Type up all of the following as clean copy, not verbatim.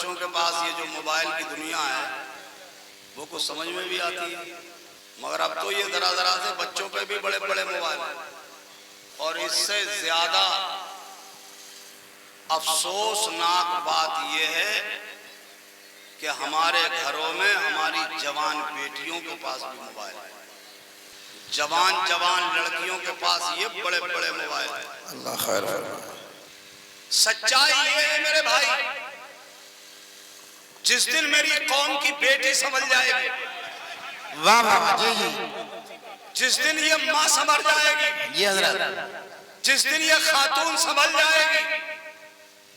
बच्चों के पास ये जो मोबाइल की दुनिया है वो कुछ समझ में भी आती है, मगर अब तो ये जरा जरा से बच्चों पे भी बड़े बड़े मोबाइल हैं। और इससे ज्यादा अफसोसनाक बात यह है कि हमारे घरों में हमारी जवान बेटियों के पास भी मोबाइल है, जवान जवान लड़कियों के पास ये बड़े बड़े मोबाइल है। अल्लाह खैर। सच्चाई ये है मेरे भाई, जिस दिन मेरी कौम की बेटी समझ जाएगी, वाह वाह जी जी, जिस दिन ये माँ समझ जाएगी, जी हजरत, जिस दिन ये खातून समझ जाएगी,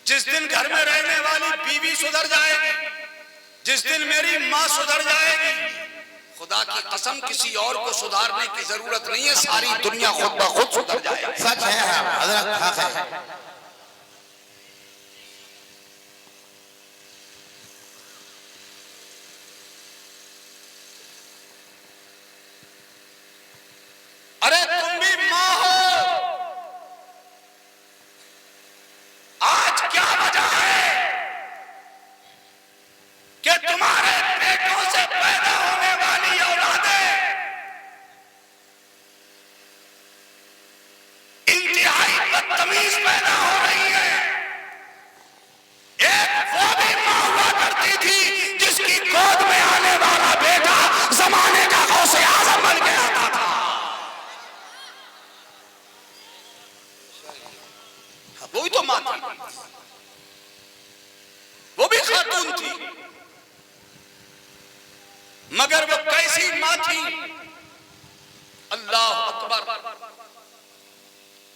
जिस दिन घर में रहने वाली बीवी सुधर जाएगी, जिस दिन मेरी माँ सुधर जाएगी, खुदा की कसम किसी और को सुधारने की जरूरत नहीं है, सारी दुनिया खुद ब खुद सुधर जाएगी। सच है हजरत, हक है। अरे तुम भी माँ हो, आज क्या वजह है कि तुम्हारे पेटों से पैदा होने वाली औलादें इंतहाई बदतमीज पैदा हो रही है। एक वो भी माँ हुआ करती थी जिसकी गोद में आने वाला बेटा जमाने का गौसे आजम बन के आता था। वही तो माँ थी, वो भी खातून थी, मगर वो कैसी माँ थी, अल्लाह अकबर।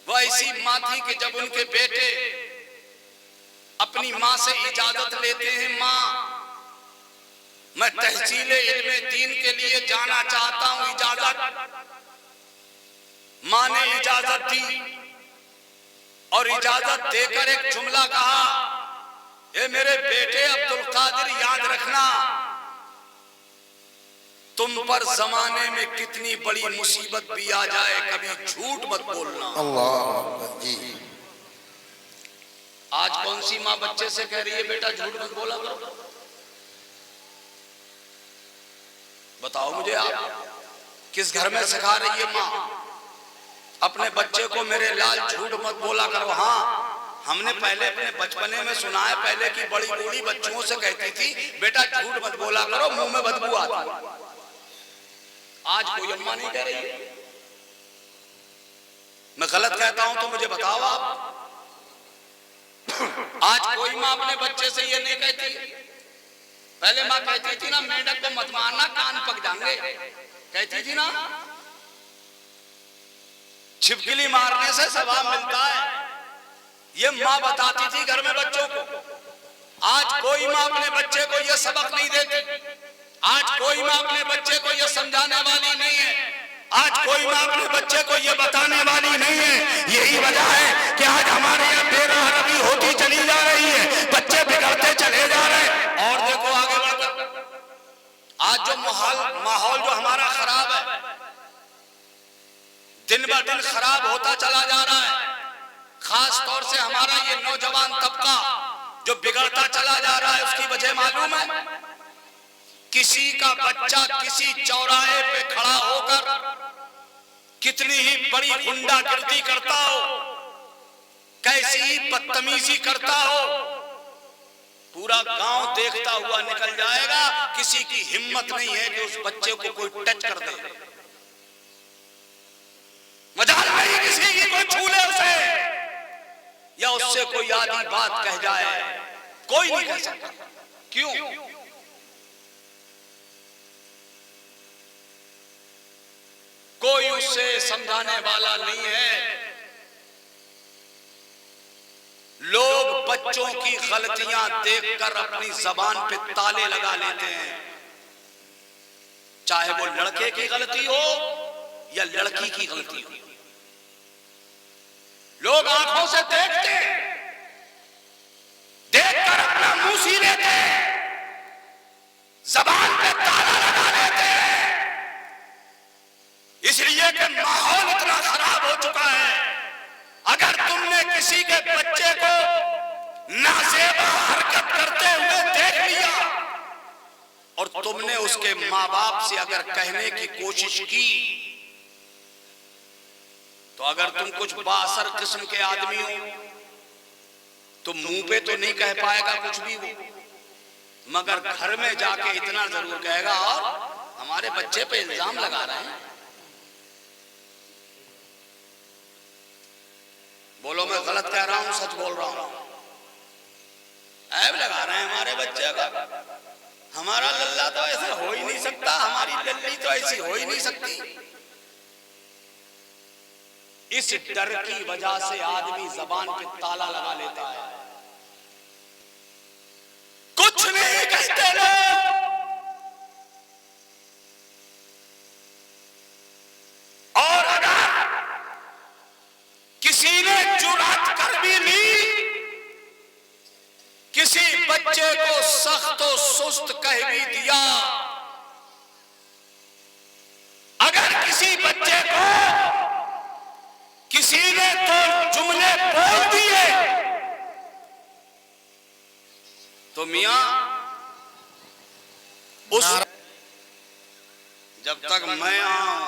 वो ऐसी माँ थी कि जब उनके बेटे अपनी माँ से इजाजत लेते हैं, माँ मैं तहसीले इल्मे दीन के लिए जाना चाहता हूं, इजाजत। माँ ने इजाजत दी और इजाजत देकर एक जुमला कहा, ए मेरे बेटे अब्दुल कादिर, याद रखना तुम पर जमाने में कितनी बड़ी मुसीबत भी आ जाए, कभी झूठ मत बोलना। अल्लाह जी। आज कौन सी माँ बच्चे से कह रही है बेटा झूठ मत बोला करो? बताओ मुझे, आप किस घर में सिखा रही है माँ अपने बच्चे को, मेरे लाल झूठ मत बोला करो? हाँ, हमने पहले अपने बचपने में सुना है, पहले की बड़ी बूढ़ी बच्चों से कहती थी बेटा झूठ मत बोला करो, मुंह में बदबू आती। आज कोई अम्मा नहीं कह रही है। मैं गलत कहता हूं तो मुझे बताओ आप। आज कोई माँ अपने बच्चे से ये नहीं कहती। पहले माँ कहती थी ना, मेंढक को मत मारना कान पक जाएंगे, कहती थी ना, छिपकली मारने से सवाब मिलता है, ये माँ बताती थी घर में बच्चों को। आज कोई माँ अपने बच्चे को ये सबक नहीं देती, आज कोई माँ अपने बच्चे को ये समझाने वाली नहीं है, आज कोई माँ अपने बच्चे को ये बताने वाली नहीं है। यही वजह है कि आज हमारे यहाँ बेरहमी होती चली जा रही है, बच्चे बिगड़ते चले जा रहे हैं। और देखो आगे बढ़कर आज जो माहौल जो हमारा खराब है, दिन ब दिन खराब होता चला जा रहा है। खास तौर से हमारा ये नौजवान तबका जो बिगड़ता चला जा रहा है, उसकी वजह मालूम है? किसी का बच्चा किसी चौराहे पे खड़ा होकर कितनी ही बड़ी गुंडागर्दी करता हो, कैसी ही बदतमीजी करता हो, पूरा गांव देखता हुआ निकल जाएगा। किसी की हिम्मत नहीं है कि उस बच्चे को कोई टच कर दे, मजाल नहीं किसी की कोई छू ले उसे, या उससे कोई आधी बात कह जाए, कोई नहीं कह सकता। क्यों? कोई उससे समझाने वाला नहीं है। लोग बच्चों की गलतियां देखकर अपनी जबान पे ताले लगा लेते हैं, चाहे वो लड़के की गलती हो या लड़की की गलती हो। लोग आंखों से देखते, देखकर अपना मुंह सी लेते, जबान पे ताला लगा लेते हैं, इसलिए कि माहौल इतना खराब हो चुका है। अगर तुमने किसी के बच्चे को नासेबा हरकत करते हुए उसके माँ बाप से अगर कहने की कोशिश की तो अगर तुम कुछ बासर किस्म के आदमी हो तो मुंह पे तो नहीं कह पाएगा कुछ भी वो, मगर घर में जाके इतना जरूर कहेगा और हमारे बच्चे पे इल्जाम लगा रहे हैं। बोलो मैं गलत कह रहा हूं सच बोल रहा हूं? ऐब लगा रहे हैं हमारे बच्चे का, हमारा लल्ला तो ऐसा हो ही नहीं सकता, हमारी लल्ली तो ऐसी हो ही नहीं सकती। इस डर की वजह से आदमी जबान पे ताला लगा लेता है, कुछ नहीं कहते लोग। और अगर किसी ने जुर्रत कर भी ली, किसी बच्चे को सख्त और सुस्त कह भी दिया, अगर किसी बच्चे को किसी ने तो जुमले बोल दिए तो मियां उस जब तक मैं आऊं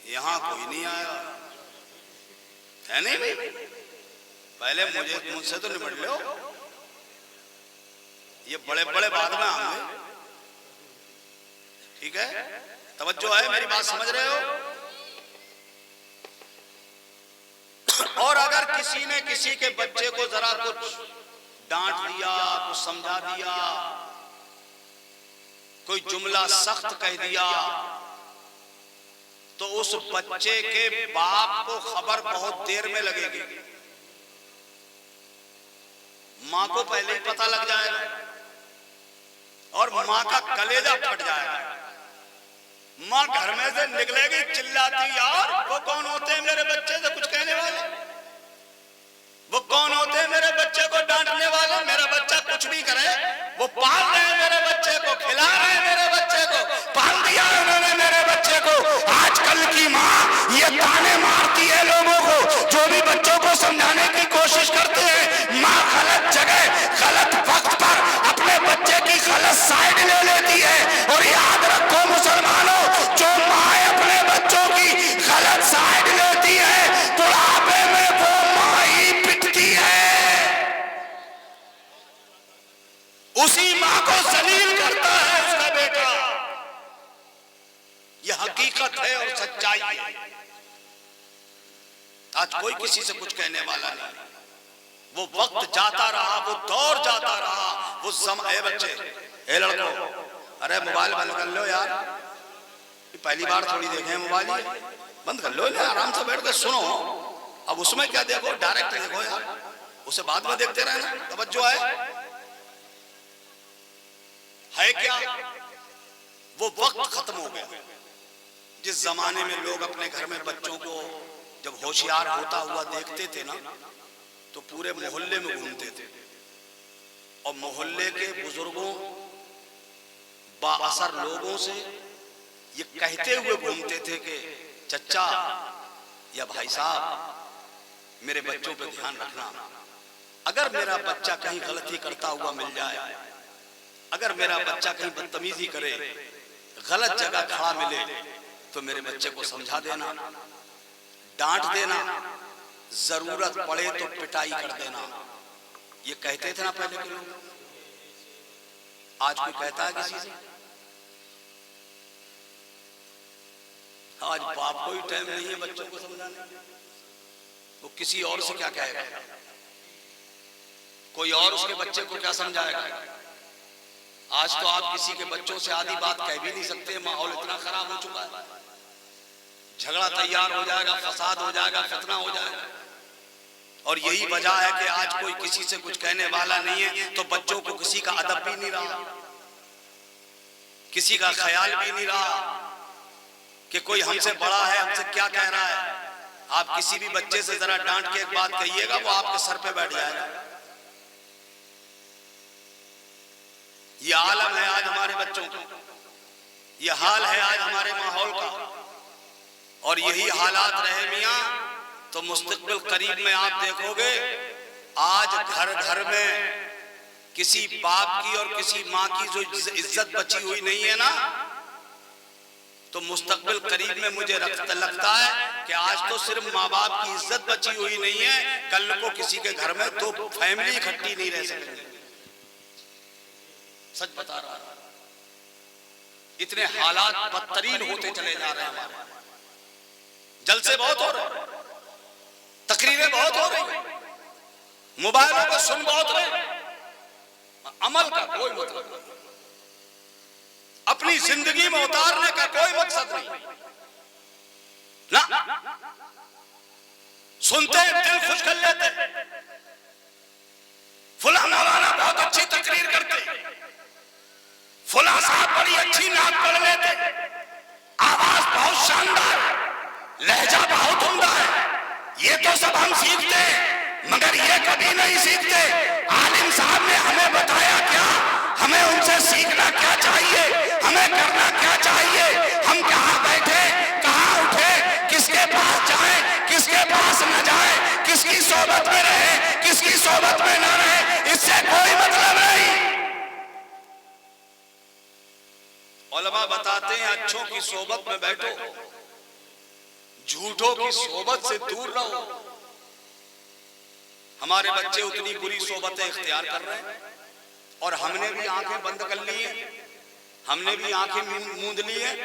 यहां कोई नहीं आया है। नहीं भाई, पहले मुझसे तो निपट लो, ये बड़े बड़े बाद में आएंगे। ठीक है, तवज्जो है, मेरी बात समझ रहे हो? और अगर किसी ने किसी के बच्चे को जरा कुछ डांट दिया, कुछ समझा दिया, कोई जुमला सख्त कह दिया, तो उस बच्चे के बाप को खबर बहुत देर में लगेगी। मां को पहले ही पता लग जाएगा और मां का कलेजा फट जाएगा। मां घर में से निकलेगी चिल्लाती, यार वो कौन होते हैं मेरे बच्चे से कुछ कहने वाले, वो कौन होते हैं मेरे बच्चे को डांटने वाले, मेरा बच्चा कुछ भी करे वो पाल रहे हैं मेरे बच्चे को, खिला रहे हैं मेरे बच्चे को, पाल दिया उन्होंने मेरे बच्चे को। आजकल की माँ ये ताने मारती है लोगों को, जो भी बच्चों को समझाने की कोशिश करते हैं, माँ गलत जगह गलत वक्त पर अपने बच्चे की गलत साइड ले लेती है। और याद रखो मुसलमानों, जो माँ अपने बच्चों की गलत साइड लेती है, बुढ़ापे में वो माँ ही पिटती है, उसी माँ को जलील करता है उसका बेटा। यह हकीकत है और सच्चाई है। आज कोई किसी से कुछ कहने वाला नहीं। वो वक्त जाता रहा, वो दौर जाता रहा, वो समय। बच्चे, ए लड़को, अरे मोबाइल बंद कर लो यार, पहली बार थोड़ी देखे मोबाइल, बंद कर लो ना, आराम से बैठ के सुनो। अब उसमें क्या देखो, डायरेक्ट देखो यार, उसे बाद में देखते रहना। तवज्जो है क्या? वो वक्त खत्म हो गया जिस जमाने में लोग अपने घर में बच्चों को जब होशियार होता हुआ देखते थे ना, तो पूरे मोहल्ले में घूमते थे और मोहल्ले के बुजुर्गों, बाअसर लोगों से ये कहते हुए घूमते थे कि चचा या भाई साहब मेरे बच्चों पे ध्यान रखना, अगर मेरा बच्चा कहीं गलती करता हुआ मिल जाए, अगर मेरा बच्चा कहीं बदतमीजी करे, गलत जगह खड़ा मिले, तो मेरे बच्चे को समझा देना, डांट देना, जरूरत पड़े तो पिटाई कर देना। ये कहते थे ना पहले के लोग। आज कोई कहता है किसी से? आज बाप को ही टाइम नहीं है बच्चों को समझाने, वो किसी और से क्या कहेगा, कोई और उसके बच्चे को क्या समझाएगा। आज तो आप किसी के बच्चों से आधी बात कह भी नहीं सकते, माहौल इतना खराब हो चुका है, झगड़ा तैयार हो जाएगा, फसाद हो जाएगा, फितना हो जाएगा। और यही वजह है कि आज कोई किसी से कुछ कहने वाला नहीं है, तो बच्चों को किसी का अदब भी नहीं रहा, किसी का ख्याल भी नहीं रहा कि कोई हमसे बड़ा है, हमसे क्या कह रहा है। आप किसी भी बच्चे से जरा डांट के एक बात कहिएगा, वो आपके सर पे बैठ जाएगा। ये आलम है आज हमारे बच्चों का, ये हाल है आज हमारे माहौल का, और यही हालात रहे मियां तो मुस्तकबिल करीब में आप देखोगे आज घर घर में किसी बाप की और किसी माँ की जो इज्जत बची हुई नहीं है ना, तो मुस्तकबिल करीब में मुझे लगता है कि आज तो सिर्फ माँ बाप की इज्जत बची हुई नहीं है, कल को किसी के घर में दो फैमिली इकट्ठी नहीं रह सकेंगे। सच बता रहा हूं, इतने हालात बदतरीन होते चले जा रहे हैं। हमारे जलसे बहुत हो रहे हैं, तकरीरें बहुत हो रही हैं, मोबाइलों पर सुन बहुत रहे, अमल का कोई मतलब नहीं, अपनी जिंदगी में उतारने का कोई मकसद नहीं ना। सुनते हैं दिल खुश कर लेते, फुला मौलाना बहुत अच्छी तकरीर करते, फुला साहब बड़ी अच्छी नात पढ़ लेते, आवाज बहुत शानदार, लहजा बहुत उम्दा है, ये तो सब हम सीखते हैं, मगर ये कभी नहीं सीखते आलिम साहब ने हमें बताया क्या, हमें उनसे सीखना क्या चाहिए, हमें करना क्या चाहिए, हम कहाँ बैठे, कहाँ उठे, किसके पास जाएं, किसके पास न जाएं, किसकी सोबत में रहे, किसकी सोबत में न रहे, इससे कोई मतलब नहीं। उलमा बताते हैं अच्छों की सोबत में बैठो, झूठों की सोबत से दूर रहो। हमारे बच्चे उतनी बुरी सोबतें इख्तियार कर रहे हैं और हमने भी आंखें बंद कर ली हैं, हमने भी आंखें मूंद ली हैं,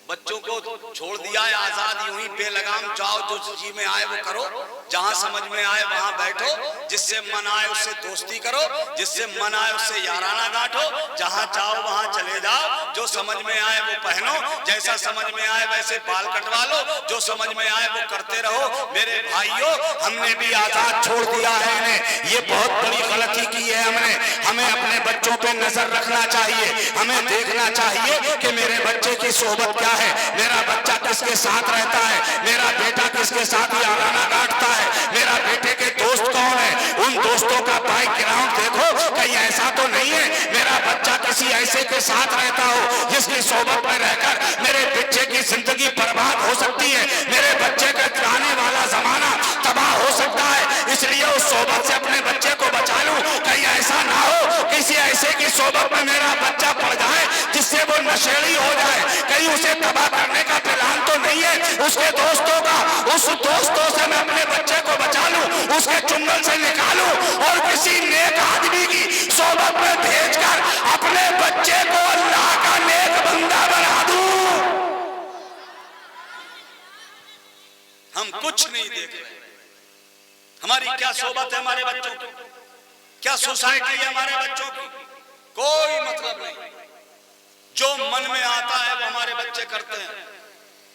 बच्चों को छोड़ दिया है आजाद, यूं ही बेलगाम जाओ, जो जी में आए वो करो, जहां समझ में आए वहां बैठो, जिससे मन आए उससे दोस्ती करो, जिससे मन आए उससे याराना गांठो, जहां चाहो वहां चले जाओ, जो समझ में आए वो पहनो, जैसा समझ में आए वैसे बाल कटवा लो, जो समझ में आए वो करते रहो। मेरे भाइयों, हमने भी आजाद छोड़ दिया है इन्हें, ये बहुत बड़ी गलती की है हमने। हमें अपने बच्चों पे नजर रखना चाहिए, हमें देखना चाहिए कि मेरे बच्चे की सोबत क्या है, मेरा बच्चा किसके साथ रहता है, मेरा बेटा किसके साथ याराना काटता है, मेरा बेटे के दोस्त कौन है, उन दोस्तों का बैकग्राउंड देखो, कहीं ऐसा तो नहीं है मेरा बच्चा किसी ऐसे के साथ रहता हो जिसकी सोबत में रहकर मेरे बच्चे की जिंदगी बर्बाद हो सकती है, मेरे बच्चे का आने वाला जमाना तबाह हो सकता है। इसलिए उस सोबत से अपने बच्चे को बचा लूं, कहीं ऐसा ना हो किसी ऐसे की सोबत में मेरा बच्चा पड़ जाए जिससे वो नशेड़ी हो जाए, कहीं उसे तबाह करने का प्लान तो नहीं है उसके दोस्तों का, उस दोस्तों से मैं अपने बच्चे को बचा लूं, उसके चुंगल से निकालूं और किसी नेक आदमी की सोबत में भेजकर अपने बच्चे को अल्लाह का नेक बंदा बना दूं। हम कुछ नहीं देख रहे, हमारी क्या सोबत है हमारे बच्चों की, क्या सोसाइटी है हमारे बच्चों की, कोई मतलब नहीं। जो मन में आता है वो हमारे बच्चे करते हैं,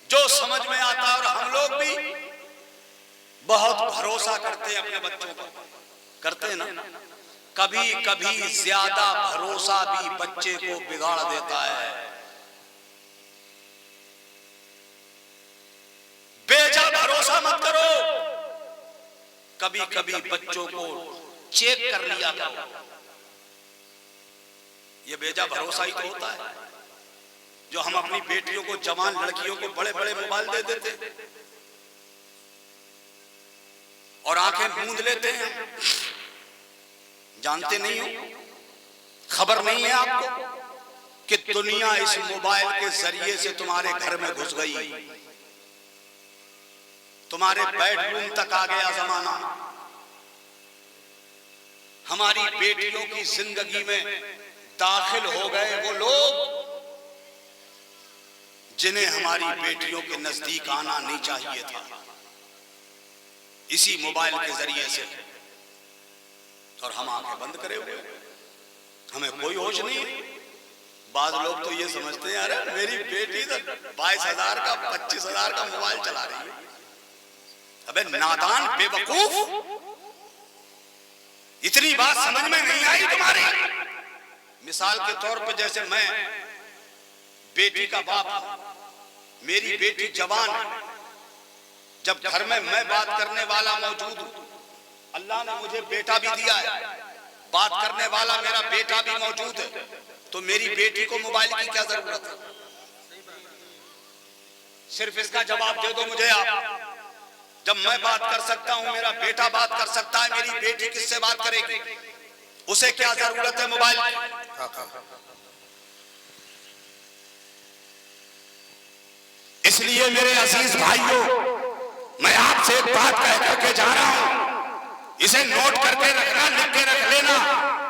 जो समझ में आता है, और हम लोग भी बहुत भरोसा करते हैं अपने बच्चों पर, करते हैं ना। कभी कभी ज्यादा भरोसा भी बच्चे को बिगाड़ देता है। बेजा भरोसा मत करो, कभी कभी बच्चों को चेक कर लिया करो। ये बेजा भरोसा ही तो होता है जो हम अपनी बेटियों को, जवान लड़कियों को बड़े बड़े मोबाइल दे देते और आंखें मूंद लेते हैं। जानते नहीं हो, खबर नहीं है आपको कि दुनिया इस मोबाइल के जरिए से तुम्हारे घर में घुस गई, तुम्हारे बेडरूम तक आ गया जमाना। हमारी बेटियों की जिंदगी में दाखिल हो गए वो लोग जिन्हें हमारी बेटियों के नजदीक आना नहीं चाहिए था, इसी मोबाइल के जरिए से। और हम आंखें बंद करे हुए, हमें कोई होश नहीं है। बाद लोग तो ये समझते हैं अरे मेरी बेटी तो 22,000 का 25,000 का मोबाइल चला रही है। अबे नादान बेवकूफ, इतनी बात समझ में नहीं आई तुम्हारी। मिसाल के तौर पर जैसे मैं बेटी का बाप, मेरी बेटी जवान है, जब घर में मैं बात करने वाला मौजूद हूं, अल्लाह ने मुझे बेटा भी दिया है, बात करने वाला मेरा बेटा भी मौजूद है, तो मेरी बेटी को मोबाइल की क्या जरूरत है? सिर्फ इसका जवाब दे दो मुझे आप। जब मैं बात कर सकता हूं, मेरा बेटा बात कर सकता है, मेरी बेटी किससे बात करेगी? उसे क्या जरूरत है मोबाइल की? इसलिए मेरे अजीज भाइयों, मैं आपसे एक बात कह करके जा रहा हूं, इसे नोट करके रखना, लिख के रख लेना,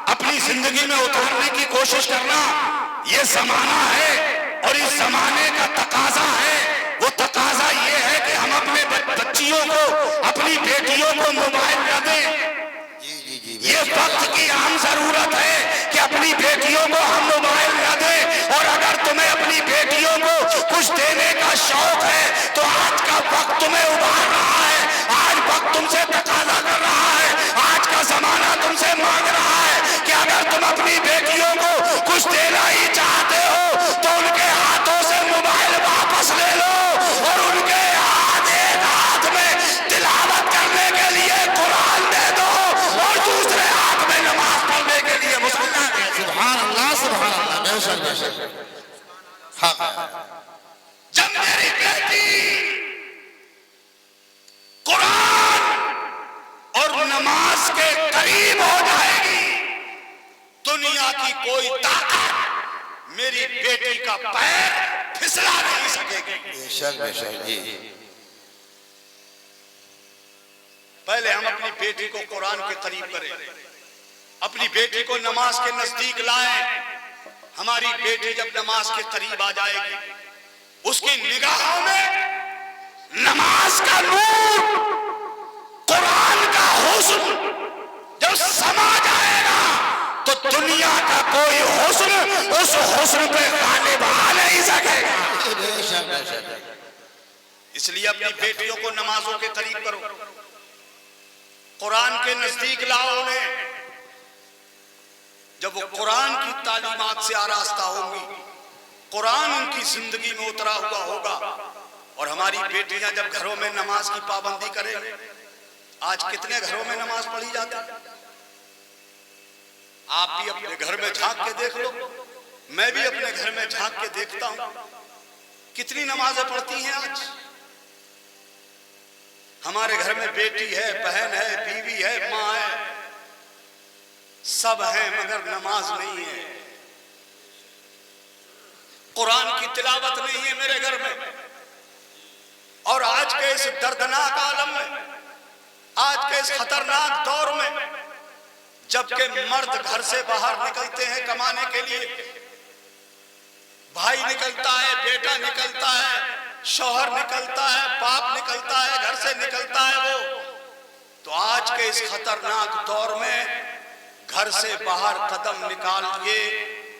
अपनी जिंदगी में उतारने की कोशिश करना। ये जमाना है और इस जमाने का तकाजा है, वो तकाजा ये है कि हम अपने बच्चियों को, अपनी बेटियों को मोबाइल न दें। ये वक्त की आम जरूरत है कि अपनी बेटियों को हम मोबाइल न दें। और अगर तुम्हें अपनी बेटियों को कुछ देने का शौक है तो आज का वक्त तुम्हें उभार रहा है, आज वक्त तुमसे तकाजा कर रहा है, आज का जमाना तुमसे मांग रहा है कि अगर तुम अपनी बेटियों को कुछ देना ही चाहते हो तो उनके हाथों से मोबाइल वापस ले लो और उनके हाथ में तिलावत करने के लिए कुरान दे दो और दूसरे हाथ में नमाज पढ़ने के लिए मुसलमान। सुभान अल्लाह, सुभान अल्लाह, बेशक बेशक। जब मेरी बेटी कुरान और नमाज के करीब हो जाएगी, दुनिया की कोई ताकत मेरी बेटी का पैर फिसला नहीं सकेगी। बेशक बेशक जी। पहले हम अपनी बेटी को कुरान के करीब करें, अपनी बेटी को नमाज के नजदीक लाएं। हमारी बेटी जब नमाज के करीब आ जाएगी, उसकी निगाहों में नमाज का नूर, कुरान का हुस्न जब समा जाएगा तो दुनिया का कोई हुस्न उस हुस्न पे गालिब आ नहीं सकेगा। बेशक बेशक। इसलिए अपनी बेटियों को नमाजों के करीब करो, कुरान के नजदीक लाओ उन्हें। जब वो कुरान की तालीमात से आरास्ता होंगी, कुरान उनकी जिंदगी में उतरा हुआ होगा। और हमारी बेटियां जब घरों में नमाज की पाबंदी करें, आज कितने घरों में नमाज पढ़ी जाती है? आप भी अपने घर में झांक के देख लो, मैं भी अपने घर में झांक के देखता हूं, कितनी नमाजें पढ़ती हैं आज। हमारे घर में बेटी है, बहन है, बीवी है, माँ है, सब है, मगर नमाज नहीं है, कुरान की तिलावत नहीं है मेरे घर में। और आज के इस दर्दनाक आलम में, आज के इस खतरनाक दौर में, जबकि मर्द घर से बाहर निकलते हैं कमाने के लिए, भाई निकलता है, बेटा निकलता है, शौहर निकलता है, बाप निकलता है, घर से निकलता है वो, तो आज के इस खतरनाक दौर में घर से बाहर कदम निकालिए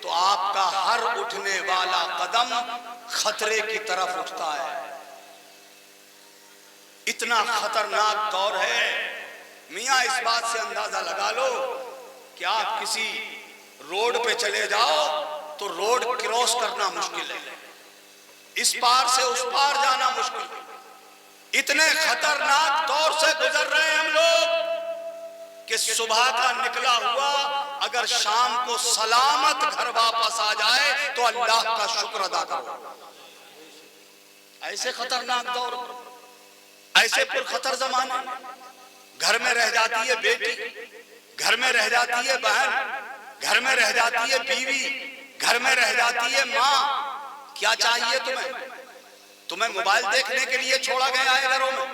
तो आपका हर उठने वाला कदम खतरे की तरफ उठता है। इतना खतरनाक दौर है। मियां इस बात से अंदाजा लगा लो कि आप किसी रोड पे चले जाओ तो रोड क्रॉस करना मुश्किल है, इस पार से उस पार जाना मुश्किल है। इतने खतरनाक दौर से गुजर रहे हैं हम लोग कि सुबह का निकला हुआ अगर शाम को सलामत घर वापस आ जाए तो अल्लाह का शुक्र अदा करो। ऐसे खतरनाक दौर, ऐसे पुरखतर जमाने, घर में रह जाती है बेटी, घर में रह जाती है बहन, घर में रह जाती है बीवी, घर में रह जाती है माँ। क्या चाहिए तुम्हें? तुम्हें मोबाइल देखने के लिए छोड़ा गया है घरों में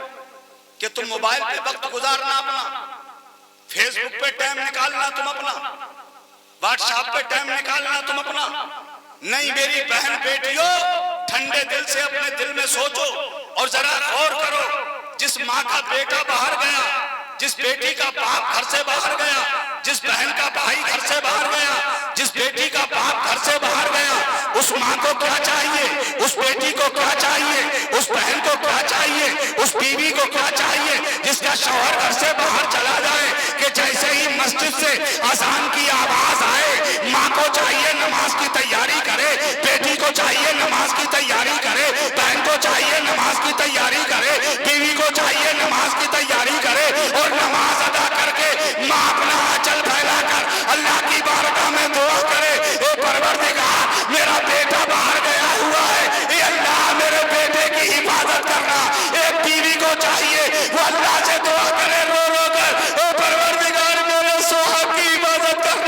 कि तुम मोबाइल पे वक्त गुजारना अपना, फेसबुक पे टाइम निकालना तुम अपना, व्हाट्सएप पे टाइम निकालना तुम अपना। नहीं मेरी बहन बेटियों, ठंडे दिल से अपने दिल में सोचो और जरा गौर करो। जिस माँ का बेटा बाहर गया, जिस बेटी का बाप घर से बाहर गया, जिस बहन का भाई घर से बाहर गया, जिस बेटी का बाप घर से बाहर गया, उस माँ को क्या चाहिए, उस बेटी को क्या चाहिए, उस बहन को क्या चाहिए, उस बीवी को क्या चाहिए जिसका शौहर घर से बाहर चला जाए कि जैसे ही मस्जिद से अजान की आवाज आए, माँ को चाहिए नमाज की तैयारी करे, बेटी को चाहिए नमाज की तैयारी करे, बहन को चाहिए नमाज की तैयारी करे, बीवी को चाहिए नमाज की तैयारी करे और नमाज अदा करके माँ अपना आंचल फैलाकर अल्लाह की बारगाह में दुआ करे, ए परवरदिगार मेरा बेटा बाहर गया हुआ है, ए अल्लाह मेरे बेटे की हिफाजत करना। एक बीवी को चाहिए वो अल्लाह से दुआ करे रो रो कर, ए परवरदिगार मेरे सुहाग की हिफाजत करना।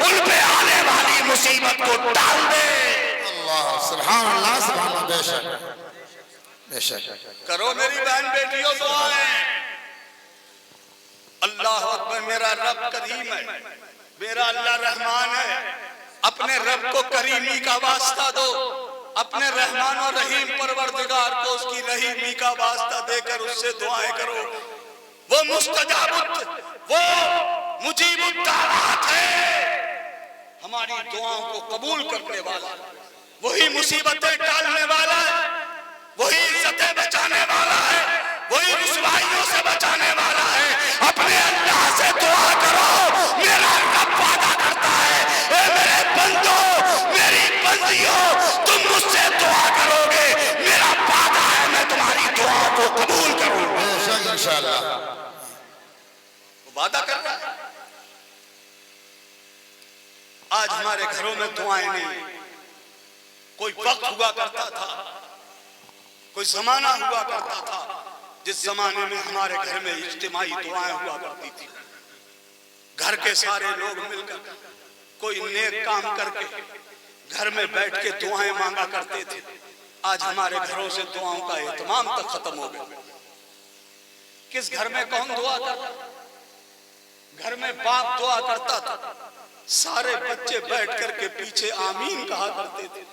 उन पे आने वाली मुसीबत को टाल दे। अल्लाह सुभान अल्लाह सुभान अल्लाह। बेशक बेशक। करो मेरी बहन बेटियों दुआएं। अल्लाह अकबर। मेरा रब करीम है, मेरा अल्लाह रहमान है। अपने रब को करीमी का वास्ता दो, अपने रहमान और रहीम परवरदिगार को उसकी रहीमी का वास्ता देकर उससे दुआएं करो। वो मुस्तजाब, वो मुजीब दावत है, हमारी दुआओं को कबूल करने वाला, वही मुसीबतें टालने वाला है, वही इज्जतें बचाने वाला है, वही रुसवाइयों से बचाने वाला है। अपने अल्लाह से दुआ करो। मेरा रब वादा करता है, ए मेरे बंदो, मेरी बंदियों, तुम मुझसे दुआ करोगे, मेरा वादा है मैं तुम्हारी दुआओं को कबूल करूंगा। बेशक इंशाअल्लाह। वो वादा कर रहा है। आज हमारे घरों में दुआएं नहीं। कोई वक्त हुआ करता था, कोई जमाना हुआ करता था, जिस जमाने में हमारे घर में इज्तिमाई दुआएं हुआ करती थी। घर के सारे लोग मिलकर कोई नेक काम करके घर में बैठ के दुआएं मांगा करते थे। आज हमारे घरों से दुआओं का एहतमाम तक खत्म हो गया। किस घर में कौन दुआ करता? घर में बाप दुआ करता था, सारे बच्चे बैठ करके पीछे आमीन कहा करते थे।